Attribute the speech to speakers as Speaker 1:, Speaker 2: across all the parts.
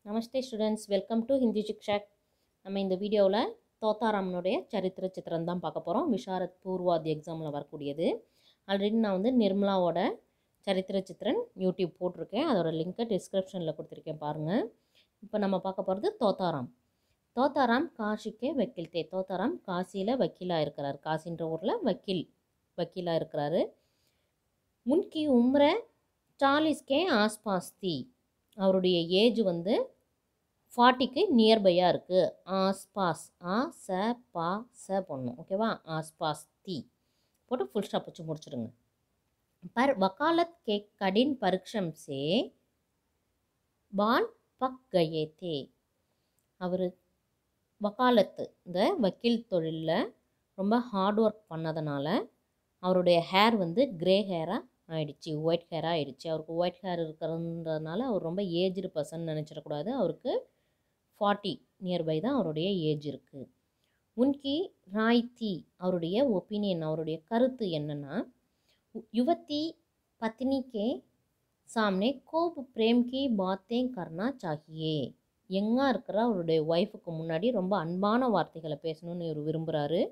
Speaker 1: Namaste students, welcome to Hindi Shikshak. நம்ம இந்த வீடியோவில் தோத்தாராமனுடைய சரித்திர சித்திரம் தான் பார்க்க போகிறோம். விஷாரத் பூர்வாதி எக்ஸாமில் வரக்கூடியது. ஆல்ரெடி நான் வந்து நிர்மலாவோட சரித்திர சித்திரன் யூடியூப் போட்டிருக்கேன். அதோட லிங்க்கை டிஸ்கிரிப்ஷனில் கொடுத்துருக்கேன் பாருங்கள். இப்போ நம்ம பார்க்க போகிறது தோத்தாராம். தோத்தாராம் காஷிக்கே வக்கீல் தே. தோத்தாராம் காசியில் வக்கீலாக இருக்கிறார். காசின்ற ஊரில் வக்கீலாக இருக்கிறாரு. உன்கி உம்ர 40 ஆஸ்பாஸ் தி. அவருடைய ஏஜ் வந்து 40க்கு நியர்பையாக இருக்குது. ஆஸ்பாஸ் ச போடணும், ஓகேவா? ஆஸ்பாஸ் தி போட்டு ஃபுல் ஸ்டாப் வச்சு முடிச்சுடுங்க. பர் வக்காலத் கே கடின் பரீட்சம் சே பால் பக் கயே தே. அவர் வக்காலத்து, இந்த வக்கீல் தொழிலில் ரொம்ப ஹார்ட் ஒர்க் பண்ணதுனால அவருடைய ஹேர் வந்து கிரே ஹேராக ஆயிடுச்சு, ஒயிட் ஹேராக ஆயிடுச்சு. அவருக்கு ஒயிட் ஹேர் இருக்கிறதுனால அவர் ரொம்ப ஏஜ்டு பர்சன் நினச்சிடக்கூடாது. அவருக்கு 40 நியர்பை தான் அவருடைய ஏஜ் இருக்குது. உன்கி ராய்த்தி, அவருடைய ஒப்பீனியன், அவருடைய கருத்து என்னென்னா, யுவதி பத்னி கே சாம்னே கோப் பிரேம் கி பாத்தேன் கர்னா சாகியே. யங்காக இருக்கிற அவருடைய ஒய்ஃபுக்கு முன்னாடி ரொம்ப அன்பான வார்த்தைகளை பேசணும்னு இவர் விரும்புகிறாரு.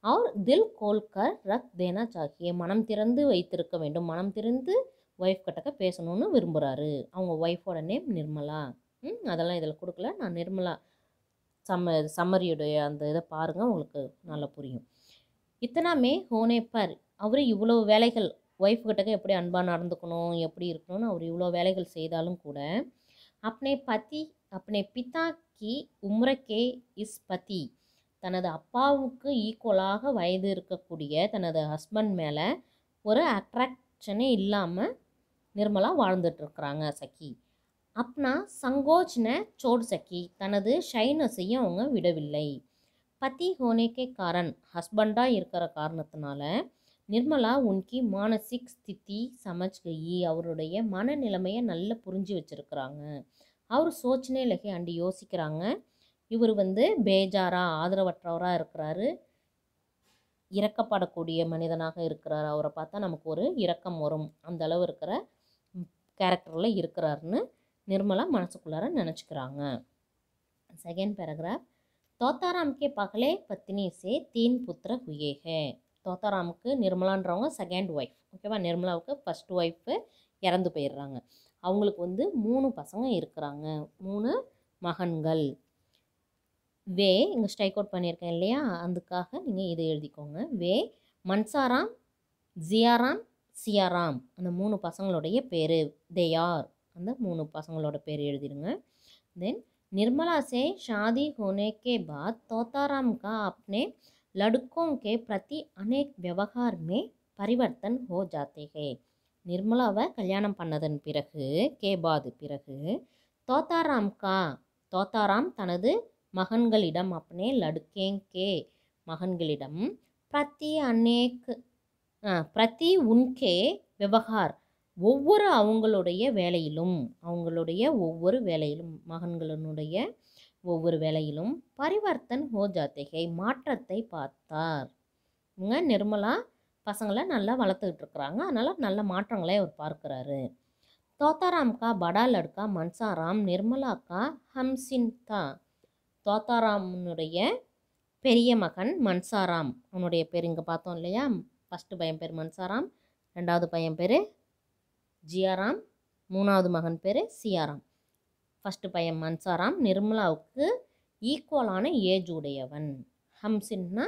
Speaker 1: அவர் தில் கோல்கர் ரக் தேனா சாகியே, மனம் திறந்து வைத்திருக்க வேண்டும், மனம் திறந்து ஒய்ஃப் கிட்டக்க பேசணும்னு விரும்புகிறாரு. அவங்க ஒய்ஃபோட நேம் நிர்மலா. அதெல்லாம் இதில் கொடுக்கல, நான் நிர்மலா சம்மரியுடைய அந்த இதை பாருங்கள், உங்களுக்கு நல்லா புரியும். இத்தனாமே ஹோனே பர், அவர் இவ்வளோ வேலைகள் ஒய்ஃப் கிட்டக்க எப்படி அன்பாக நடந்துக்கணும், எப்படி இருக்கணும்னு அவர் இவ்வளோ வேலைகள் செய்தாலும் கூட அப்னே பிதா கி உம்ரக்கே இஸ் பதி, தனது அப்பாவுக்கு ஈக்குவலாக வயது இருக்கக்கூடிய தனது ஹஸ்பண்ட் மேலே ஒரு அட்ராக்ஷனே இல்லாமல் நிர்மலா வாழ்ந்துட்டுருக்குறாங்க சகி. அப்னா சங்கோச்னை சோட் சக்கி, தனது ஷைனஸையும் அவங்க விடவில்லை. பதி ஹோனேக்கே காரன், ஹஸ்பண்டாக இருக்கிற காரணத்தினால நிர்மலா உன்கி மானசிக் ஸ்திதி சமஜ் கயி, அவருடைய மனநிலைமையை நல்லா புரிஞ்சு வச்சுருக்கிறாங்க. அவர் சோச்சனே லகே அண்டு யோசிக்கிறாங்க, இவர் வந்து பேஜாரா ஆதரவற்றவராக இருக்கிறாரு, இரக்கப்படக்கூடிய மனிதனாக இருக்கிறார், அவரை பார்த்தா நமக்கு ஒரு இரக்கம் வரும், அந்த அளவு இருக்கிற கேரக்டரில் இருக்கிறாருன்னு நிர்மலா மனசுக்குள்ளார நினச்சிக்கிறாங்க. Second paragraph. தோத்தாராம்கே பகலே பத்னி சே 3 புத்திர ஹுயே ஹே. தோத்தாராமுக்கு நிர்மலான்றவங்க செகண்ட் ஒய்ஃப், ஓகேவா? நிர்மலாவுக்கு ஃபஸ்ட் ஒய்ஃபு இறந்து போயிடுறாங்க. அவங்களுக்கு வந்து 3 பசங்க இருக்கிறாங்க, 3 மகன்கள். வே இங்கே ஸ்ட்ரைக் அவுட் பண்ணியிருக்கேன் இல்லையா, அதுக்காக நீங்கள் இதை எழுதிக்கோங்க. வே மன்சாராம், ஜியாராம், சியாராம், அந்த 3 பசங்களுடைய பேர். தேயார், அந்த 3 பசங்களோட பேர் எழுதிடுங்க. தென் निर्मला से शादी होने के बाद तोताराम का अपने लड़कों के प्रति अनेक व्यवहार में परिवर्तन हो जाते हैं. நிர்மலாவை கல்யாணம் பண்ணதன் பிறகு பிறகு தோத்தாராம் தனது மகன்களிடம், அப்பனே லடுக்கேங்கே மகன்களிடம், பிரதி உன்கே விவகார், அவங்களுடைய ஒவ்வொரு வேலையிலும் மகன்களினுடைய ஒவ்வொரு வேலையிலும் பரிவர்த்தன் ஹோ ஜாத்தே, மாற்றத்தை பார்த்தார். இவங்க நிர்மலா பசங்களை நல்லா வளர்த்துக்கிட்டு இருக்கிறாங்க, அதனால் நல்ல மாற்றங்களை அவர் பார்க்குறாரு. தோத்தாராம் கா படா லட்கா மன்சாராம் நிர்மலா கா ஹம்சின் தா. தோத்தாராமனுடைய பெரிய மகன் மன்சாராம், அவனுடைய பேர் இங்கே பார்த்தோம் இல்லையா, ஃபஸ்ட்டு பையன் பேர் மன்சாராம், ரெண்டாவது பையன் பேர் ஜியாராம், மூணாவது மகன் பேர் சியாராம். ஃபஸ்ட்டு பையன் மன்சாராம் நிர்மலாவுக்கு ஈக்குவலான ஏஜ் உடையவன். ஹம்சின்னா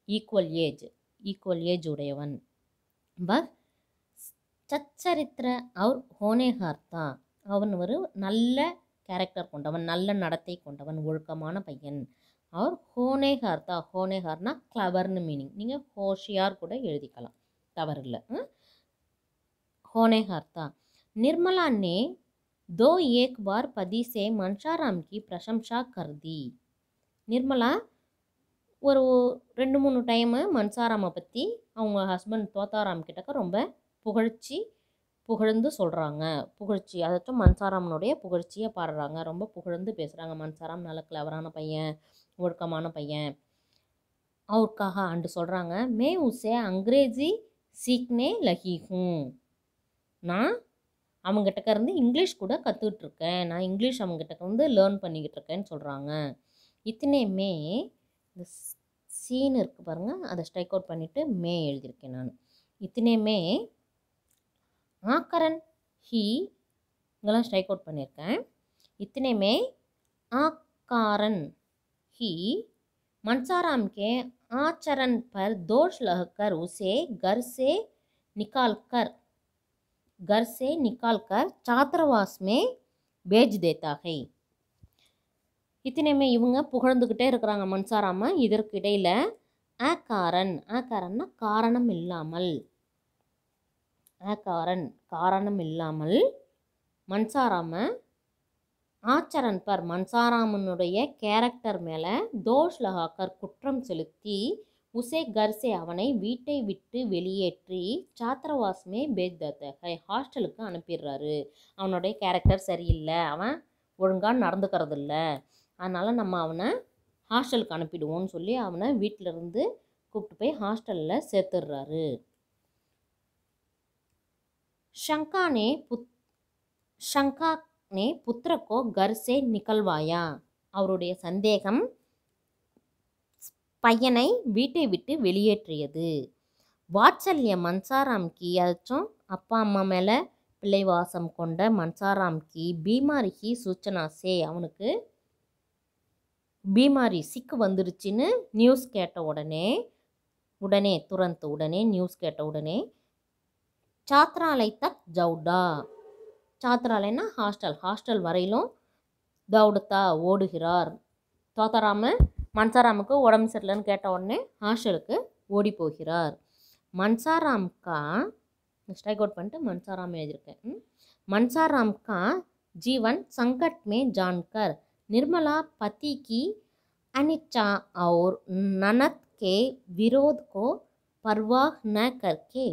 Speaker 1: ஈக்குவல் ஏஜ் உடையவன். சச்சரித்திர அவர் ஹோனேஹார்த்தா, அவன் ஒரு நல்ல கேரக்டர் கொண்டவன், நல்ல நடத்தை கொண்டவன், ஒழுக்கமான பையன். அவர் ஹோனேஹார்னா கிளவர்னு மீனிங், நீங்கள் ஹோஷியார் கூட எழுதிக்கலாம், தவறில்லை. होनेहारता. निर्मला ने 2 बार पति से मनसाराम की प्रशंसा कर दी. நிர்மலா ஒரு 2-3 டைமு மன்சாராமை பற்றி அவங்க ஹஸ்பண்ட் தோத்தாராம் கிட்டக்க ரொம்ப புகழ்ந்து சொல்கிறாங்க. அதாச்சும் மன்சாராமனுடைய புகழ்ச்சியை பாடுறாங்க, ரொம்ப புகழ்ந்து பேசுகிறாங்க. மன்சாராம் நல்ல கிளவரான பையன், ஒழுக்கமான பையன், அவருக்காக அண்டு சொல்கிறாங்க. மே உசே அங்கிரேஜி சீக்னே லகி ஹூ, நான் அவங்ககிட்ட இருந்து இங்கிலீஷ் கூட கற்றுக்கிட்டு இருக்கேன், நான் இங்கிலீஷ் அவங்ககிட்ட வந்து லேர்ன் பண்ணிக்கிட்டு இருக்கேன்னு சொல்கிறாங்க. இத்தனையுமே இந்த சீன் இருக்குது பாருங்கள், அதை ஸ்ட்ரைக் அவுட் பண்ணிவிட்டு மே எழுதியிருக்கேன் நான். இத்தனையுமே ஆக்கரன் ஹி இங்கெல்லாம் ஸ்ட்ரைக் அவுட் பண்ணியிருக்கேன். इतने में आकारण ही मनसाराम के आचरण पर दोष लगकर उसे घर से निकालकर छात्रावास में भेज देता है. இத்தனையுமே இவங்க புகழ்ந்துக்கிட்டே இருக்கிறாங்க மன்சாராம. இதற்கு இடையில் ஆக்காரன்னா காரணம் இல்லாமல் மன்சாராம ஆச்சரன் பர் மன்சாராமனுடைய கேரக்டர் மேலே தோஷ் லகாக்கர் குற்றம் செலுத்தி உசே கர்சே அவனை வீட்டை விட்டு வெளியேற்றி சாத்திரவாசமே பேஜ்தத்தை ஹாஸ்டலுக்கு அனுப்பிடுறாரு. அவனுடைய கேரக்டர் சரியில்லை, அவன் ஒழுங்காக நடந்துக்கிறது இல்லை, அதனால் நம்ம அவனை ஹாஸ்டலுக்கு அனுப்பிடுவோன்னு சொல்லி அவனை வீட்டிலேருந்து கூப்பிட்டு போய் ஹாஸ்டலில் சேர்த்துடுறாரு. ஷங்கா ने पुत्र को घर से निकलवाया. அவருடைய சந்தேகம் பையனை வீட்டை விட்டு வெளியேற்றியது. வாத்சல்ய மன்சாராம் கி அச்சும் அப்பா அம்மா மேலே பிள்ளைவாசம் கொண்ட மன்சாராம் கி பீமாரி கி சூச்சனா சே அவனுக்கு பீமாரி சிக்கு வந்துருச்சுன்னு நியூஸ் கேட்ட உடனே நியூஸ் கேட்ட உடனே சாத்ராலய் தக் ஜவுடா. சாத்திராலைன்னா ஹாஸ்டல் வரையிலும் தௌடத்தா ஓடுகிறார். மன்சாராமுக்கு உடம்பு சரியில்லைன்னு கேட்ட உடனே ஹாஸ்டலுக்கு ஓடி போகிறார். மன்சாராம்கா ஸ்ட்ரைக் அவுட் பண்ணிட்டு மன்சாராம் எழுதியிருக்கேன். மன்சாராம்கா ஜீவன் சங்கட் மே ஜான்கர் निर्मला पति की अनिच्छा और ननद के विरोध को परवाह न करके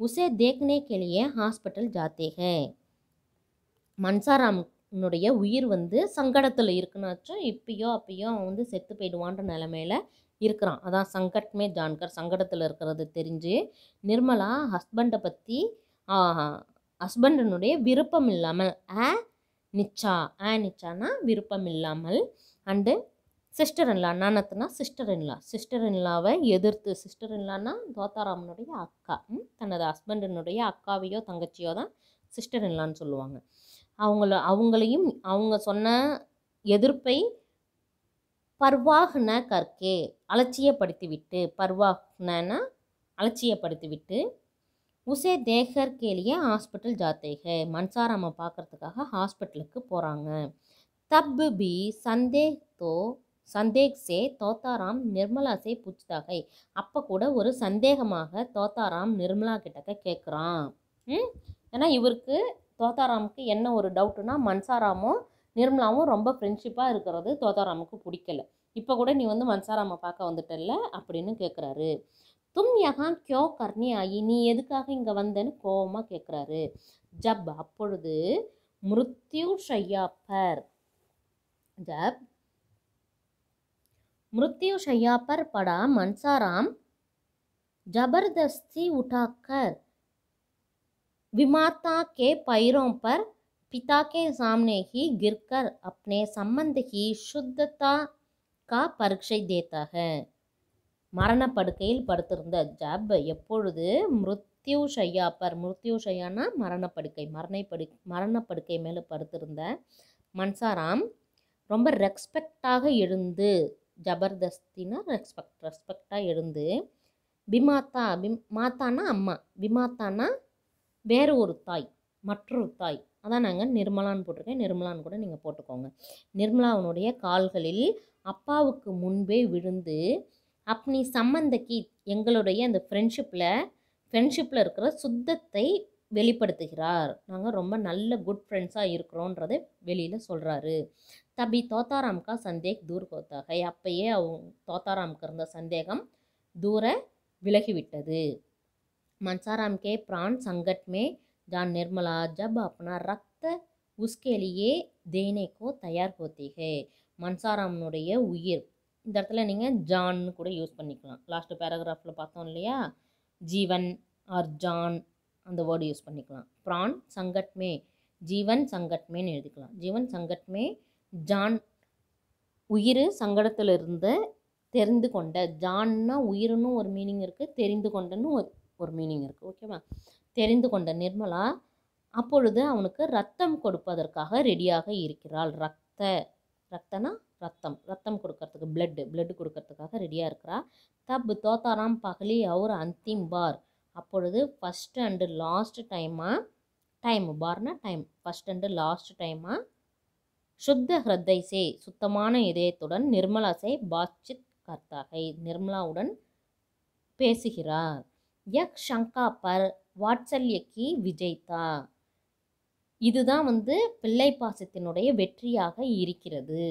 Speaker 1: उसे देखने के लिए हॉस्पिटल जाते हैं. மன்சாராம்னுடைய உயிர் வந்து சங்கடத்தில் இருக்குனாச்சும் இப்பயோ அப்பயோ அவன் வந்து செத்து போயிடுவான்ற நிலமையில இருக்கிறான். அதான் சங்கட்மே ஜான்கர், சங்கடத்தில் இருக்கிறது தெரிஞ்சு நிர்மலா ஹஸ்பண்டனுடைய விருப்பம் இல்லாமல் நிச்சானா விருப்பம் இல்லாமல் அண்டு சிஸ்டர்-இன்லா நானத்துனா சிஸ்டர்-இன்லாவை எதிர்த்து, சிஸ்டர்-இன்லானா தோத்தாராமனுடைய அக்கா, தனது ஹஸ்பண்டனுடைய அக்காவையோ தங்கச்சியோ தான் சிஸ்டர்-இன்லான்னு சொல்லுவாங்க. அவங்களையும் அவங்க சொன்ன எதிர்ப்பை பர்வாஹ்ன கற்கே அலட்சியப்படுத்திவிட்டு உசே தேகர் கேலியே ஹாஸ்பிட்டல் ஜாத்தேக மன்சாராமை பார்க்குறதுக்காக ஹாஸ்பிட்டலுக்கு போகிறாங்க. தப் பி சந்தேக் சே தோத்தாராம் நிர்மலா சே பூச்தாகை அப்போ கூட ஒரு சந்தேகமாக தோத்தாராம் நிர்மலா கிட்டக்க கேட்குறான். ஏன்னா இவருக்கு தோத்தாராமுக்கு என்ன ஒரு டவுட்டுனா மன்சாராமும் நிர்மலாவும் ரொம்ப ஃப்ரெண்ட்ஷிப்பாக இருக்கிறது தோத்தாராமுக்கு பிடிக்கல. இப்போ கூட நீ வந்து மன்சாராமை பார்க்க வந்துட்டல்ல அப்படின்னு கேட்குறாரு. தும் யஹான் கியோ கர்னி ஆயி நீ எதுக்காக இங்கே வந்தேன்னு கோபமாக கேட்குறாரு. ஜப் அப்பொழுது மிருத்யு ஷையா பர் படா மன்சாராம் ஜபர்தஸ்தி உठाकर विमाता के पैरों पर पिता के सामने ही गिरकर अपने संबंध की शुद्धता का परीक्षை देता है. மரணப்படுக்கையில் படுத்திருந்த ஜப் எப்பொழுது மிருத்யு ஷையானா மரணப்படுக்கை மேலே படுத்திருந்த மன்சாராம் ரொம்ப ரெஸ்பெக்டாக எழுந்து, ஜபர்தஸ்தினா ரெஸ்பெக்டாக எழுந்து, மாத்தானா அம்மா, விமாத்தானா வேறு ஒரு தாய், மற்றொரு தாய், அதான் நாங்கள் நிர்மலான்னு போட்டிருக்கேன், நிர்மலான்னு கூட நீங்கள் போட்டுக்கோங்க. நிர்மலாவுடைய கால்களில் அப்பாவுக்கு முன்பே விழுந்து அப்படி சம்பந்தக்கி எங்களுடைய அந்த ஃப்ரெண்ட்ஷிப்பில் இருக்கிற சுத்தத்தை வெளிப்படுத்துகிறார். நாங்கள் ரொம்ப நல்ல குட் ஃப்ரெண்ட்ஸாக இருக்கிறோன்றதை வெளியில் சொல்கிறாரு. தபி தோத்தாராம்கா சந்தேக் தூர் கோத்தாகை அப்பயே தோத்தாராமுக்கு இருந்த சந்தேகம் தூர விலகிவிட்டது. मंसाराम के प्राण संकट में जान निर्मला जब अपना रक्त उसके लिए देने को तैयार होती है. மன்சாராமனுடைய உயிர் இந்த இடத்துல நீங்கள் ஜான்னு கூட யூஸ் பண்ணிக்கலாம். லாஸ்ட் பேராகிராஃபில் பார்த்தோம் இல்லையா, ஜீவன் ஆர் ஜான் அந்த வேர்டு யூஸ் பண்ணிக்கலாம். பிரான் சங்கட்மே ஜீவன் சங்கட்மேன்னு எழுதிக்கலாம். ஜீவன் சங்கட்மே ஜான் உயிர் சங்கடத்தில் இருந்து தெரிந்து கொண்ட. ஜான்னா உயிர்னு ஒரு மீனிங் இருக்குது, தெரிந்து கொண்டன்னு ஒரு மீனிங் இருக்குது. ஓகேவா? தெரிந்து கொண்ட நிர்மலா அப்பொழுது அவனுக்கு ரத்தம் கொடுப்பதற்காக ரெடியாக இருக்கிறாள். ரத்தனா ரத்தம் கொடுக்கறதுக்கு, பிளட் கொடுக்கறதுக்காக ரெடியாக இருக்கிறா. தப் தோத்தாராம் பகலி அவர் அந்திம் பார். அப்பொழுது ஃபஸ்ட் அண்டு லாஸ்ட் பார்னா டைம், ஃபஸ்ட் அண்டு லாஸ்ட் டைமாக சுத்த ஹிருதய் சே சுத்தமான இதயத்துடன் நிர்மலா சே பாத்சித் கர்த்தாகை நிர்மலாவுடன் பேசுகிறார். யக் ஷங்கா பர் வாட்சல்யக்கி விஜய்தா. இதுதான் பிள்ளை பாசத்தினுடைய வெற்றியாக இருக்கிறது.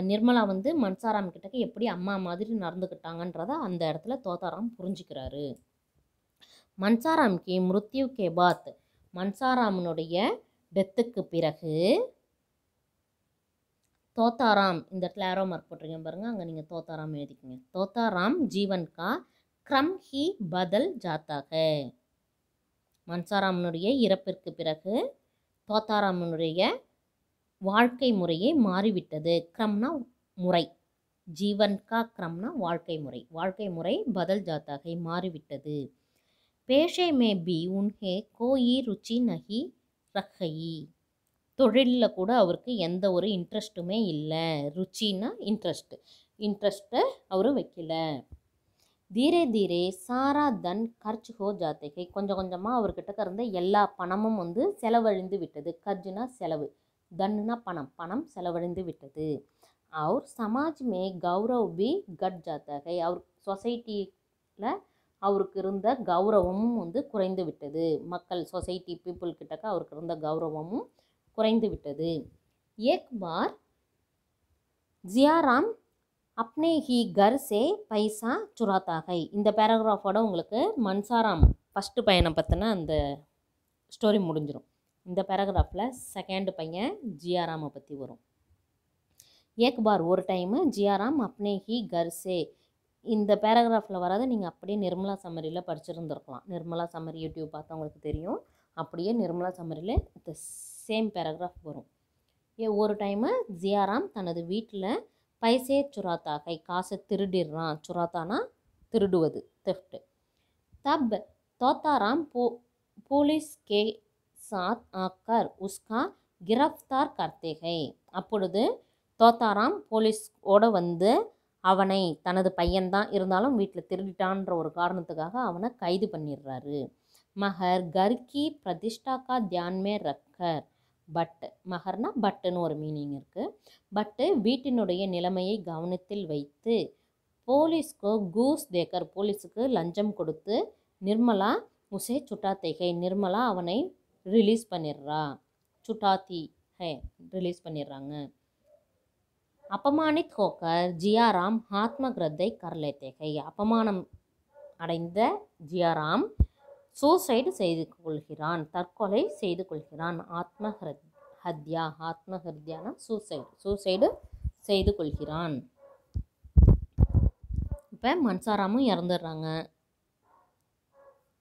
Speaker 1: நிர்மலா மன்சாராம் கிட்டக்க எப்படி அம்மா மாதிரி நடந்துக்கிட்டாங்கன்றத அந்த இடத்துல தோத்தாராம் புரிஞ்சுக்கிறாரு. மன்சாராம் கி மிருத்யு கே பாத். மன்சாராமனுடைய டெத்துக்கு பிறகு தோத்தாராம், இந்த இடத்துல ஏரோ மார்க் போட்டிருக்கேன் பாருங்கள், அங்கே நீங்கள் தோத்தாராம் எழுதிக்கோங்க. தோத்தாராம் ஜீவன் கா க்ரம் ஹி பதல் ஜாத்தாக. மன்சாராமனுடைய இறப்பிற்கு பிறகு தோத்தாராமனுடைய வாழ்க்கை முறையே மாறிவிட்டது. க்ரம்னா முறை, ஜீவன் கா க்ரம்னா வாழ்க்கை முறை பதல் ஜாத்தாக மாறிவிட்டது. பேஷே மே பி உன்ஹே கோயி ருச்சி நஹி ரக்கி. தொழிலில் கூட அவருக்கு எந்த ஒரு இன்ட்ரெஸ்ட்டுமே இல்லை. ருச்சின்னா இன்ட்ரெஸ்ட்டை அவர் வைக்கல. தீரே தீரே சாரா தன் கர்ச் ஹோ ஜாத்தே. கொஞ்சம் கொஞ்சமாக அவர்கிட்ட இருந்த எல்லா பணமும் செலவழிந்து விட்டது. கர்ஜுனா செலவு, தன்னுனா பணம் செலவழிந்து விட்டது. அவர் சமாஜ் மே கௌரவ் பி கட் ஜாத்தே. அவர் சொசைட்டியில் அவருக்கு இருந்த கௌரவமும் குறைந்து விட்டது. மக்கள் சொசைட்டி பீப்புள் கிட்டக்க அவருக்கு இருந்த கௌரவமும் குறைந்து விட்டது. ஏக் பார் ஜியாராம் அப்னே ஹி கர் சே பைசா சுராத்தாகை. இந்த பேராகிராஃபோட உங்களுக்கு மன்சாராம் ஃபஸ்ட்டு பையனை பற்றின அந்த ஸ்டோரி முடிஞ்சிடும். இந்த பேராகிராஃபில் செகண்ட் பையன் ஜியாராமை பற்றி வரும். ஏக் பார் ஒரு டைமு ஜியாராம் அப்னே ஹி கர் சே. இந்த பேராகிராஃபில் வராத நீங்கள் அப்படியே நிர்மலா சம்மரியில் படிச்சிருந்துருக்கலாம். நிர்மலா சம்மரி யூடியூப் பார்த்தவங்களுக்கு தெரியும். அப்படியே நிர்மலா சம்மரியில் இந்த சேம் பேராகிராஃப் வரும். ஒரு டைமு ஜியாராம் தனது வீட்டில் பைசே சுராத்தாகை காசை திருடிடுறான். சுராத்தானா திருடுவது, தெஃப்ட். தப் தோத்தாராம் போலீஸ் கே சாத் ஆக்கர் உஸ்கா கிரஃப்தார் கர்த்தேகை. அப்பொழுது தோத்தாராம் போலீஸோடு அவனை, தனது பையன்தான் இருந்தாலும் வீட்டில் திருடிட்டான்ற ஒரு காரணத்துக்காக அவனை கைது பண்ணிடுறாரு. மகர் கர்கி பிரதிஷ்டா கா தியான் மே ரக்கர். மகர்னா பட்டுன்னு ஒரு மீனிங் இருக்குது. வீட்டினுடைய நிலைமையை கவனத்தில் வைத்து போலீஸ்க்கு கூஸ் தேக்கர், போலீஸுக்கு லஞ்சம் கொடுத்து நிர்மலா உசே சுட்டாத்தேகை, நிர்மலா அவனை ரிலீஸ் பண்ணிடுறா. சுட்டாத்தி ரிலீஸ் பண்ணிடுறாங்க. अपमानित होकर जियाराम आत्महत्या कर लेते हैं. अपमानम அடைந்த ஜியாராம் சூசைடு செய்து கொள்கிறான், தற்கொலை செய்து கொள்கிறான். ஆத்மஹத்யானா சூசைடு செய்து கொள்கிறான். இப்போ மன்சாராமும் இறந்துடுறாங்க,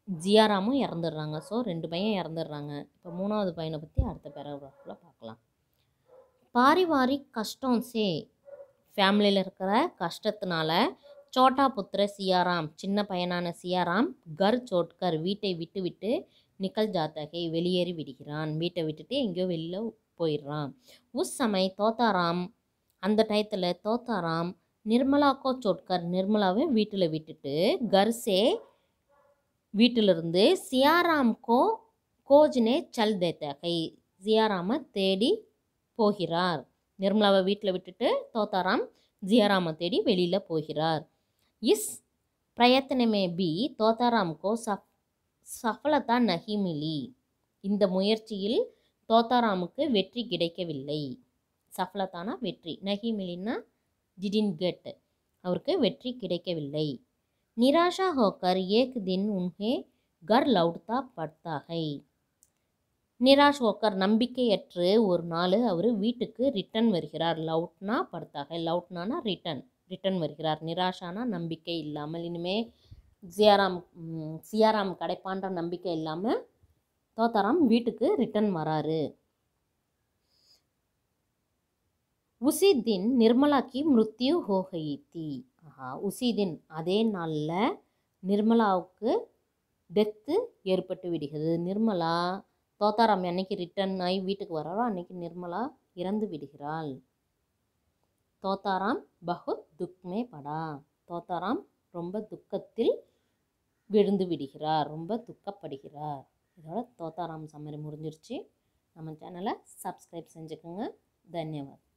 Speaker 1: ஜியாராமும் இறந்துடுறாங்க. ஸோ 2 பையன் இறந்துடுறாங்க. இப்போ 3வது பையனை பற்றி அடுத்த பேராகிராஃபில் பார்க்கலாம். பாரிவாரிக் கஷ்டம் சே, ஃபேமிலியில் இருக்கிற கஷ்டத்தினால சோட்டா புத்திர சியாராம், சின்ன பையனான சியாராம் கர் சோட்கர், வீட்டை விட்டு நிக்கல் ஜாத்தகை, வெளியேறி விடுகிறான். வீட்டை விட்டுட்டு எங்கேயோ வெளியில் போயிடுறான். உஸ் சமய தோத்தாராம், அந்த டயத்தில் தோத்தாராம் நிர்மலாக்கோ சோட்கர், நிர்மலாவை வீட்டில் விட்டுட்டு கர்சே வீட்டிலிருந்து சியாராம்கோ கோஜ்னே சல் தேத்தகை, சியாராமை தேடி போகிறார். நிர்மலாவை வீட்டில் விட்டுட்டு தோத்தாராம் ஜியாராமை தேடி வெளியில் போகிறார். இஸ் பிரயத்தனமே பி தோத்தாராம்கோ சஃபலதா நஹி மிலி, இந்த முயற்சியில் தோத்தாராமுக்கு வெற்றி கிடைக்கவில்லை. சஃபலதானா வெற்றி, நஹி மிலின்னா டிடின் கெட், அவருக்கு வெற்றி கிடைக்கவில்லை. நிராஷா ஹோக்கர் ஏக் தின் உன்ஹே கர் லவுட்தா பட்தாகை, நிராஷ் ஹோக்கர் நம்பிக்கையற்று ஒரு நாள் அவர் வீட்டுக்கு ரிட்டன் வருகிறார். லவுட்னா படுத்தாக, லவுட்னானா ரிட்டன் வருகிறார். நிராஷானா நம்பிக்கை இல்லாமல், இனிமேல் சியாராம் கிடைப்பான்ற நம்பிக்கை இல்லாமல் தோத்தாராம் வீட்டுக்கு ரிட்டர்ன் வராரு. உசி தின் நிர்மலாக்கு மிருத்யு ஹோ கயி தி. உசி தின் அதே நாளில் நிர்மலாவுக்கு டெத்து ஏற்பட்டு விடுகிறது. நிர்மலா தோத்தாராம் அன்னைக்கு ரிட்டர்ன் ஆகி வீட்டுக்கு வராரோ அன்னைக்கு நிர்மலா இறந்து விடுகிறாள். தோத்தாராம் பகுத் துக்மே படா. தோத்தாராம் ரொம்ப துக்கத்தில் விழுந்து விடுகிறார், ரொம்ப துக்கப்படுகிறார். இதோட தோத்தாராம் சம்மரி முடிஞ்சிருச்சு. நம்ம சேனலை சப்ஸ்கிரைப் செஞ்சுக்கோங்க. தன்யவாத்.